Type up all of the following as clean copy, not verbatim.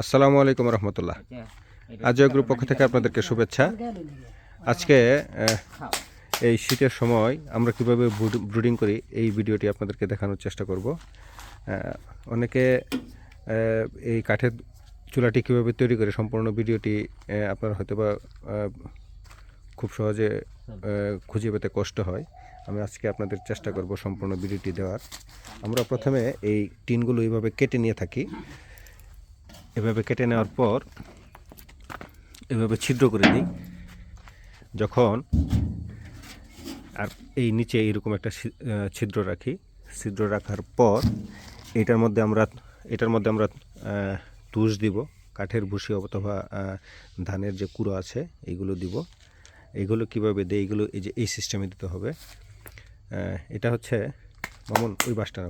আসসালামু আলাইকুম রহমতুল্লাহ। আজও গ্রুপ পক্ষ থেকে আপনাদেরকে শুভেচ্ছা। আজকে এই শীতের সময় আমরা কিভাবে ব্রুডিং করি এই ভিডিওটি আপনাদেরকে দেখানোর চেষ্টা করব। অনেকে এই কাঠের চুলাটি কীভাবে তৈরি করে সম্পূর্ণ ভিডিওটি আপনারা হয়তো বা খুব সহজে খুঁজে পেতে কষ্ট হয়। আমি আজকে আপনাদের চেষ্টা করব সম্পূর্ণ ভিডিওটি দেওয়ার। আমরা প্রথমে এই টিনগুলো এইভাবে কেটে নিয়ে থাকি। এভাবে কেটে নেওয়ার পর এভাবে ছিদ্র করে দিই। যখন আর এই নিচে এরকম একটা ছিদ্র রাখি। ছিদ্র রাখার পর এটার মধ্যে আমরা তুষ দিব, কাঠের ভুসি অথবা ধানের যে কুড়ো আছে এইগুলো দিব। এইগুলো কীভাবে দেয়, এইগুলো এই যে এই সিস্টেমে দিতে হবে। এটা হচ্ছে মামুন ওই বাসটা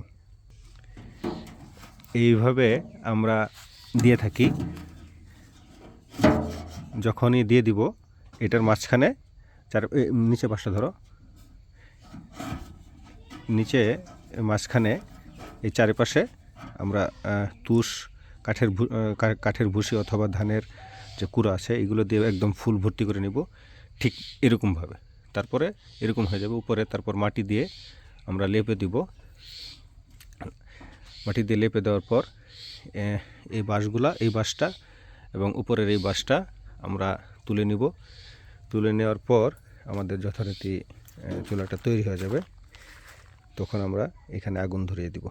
এইভাবে আমরা দিয়ে থাকি। যখনই দিয়ে দিব এটার মাঝখানে নিচে বাসটা ধরো, নিচে মাঝখানে এই চারিপাশে আমরা তুষ কাঠের ভুসি অথবা ধানের যে কুড়া আছে এগুলো দিয়ে একদম ফুল ভর্তি করে নিব, ঠিক এরকমভাবে। তারপরে এরকম হয়ে যাবে উপরে। তারপর মাটি দিয়ে আমরা লেপে দিব। মাটি দিয়ে লেপে দেওয়ার পর এই বাঁশটা এবং উপরের এই বাঁশটা আমরা তুলে নিব। তুলে নেওয়ার পর আমাদের যথারীতি চুলাটা তৈরি হয়ে যাবে। তখন আমরা এখানে আগুন ধরিয়ে দিব।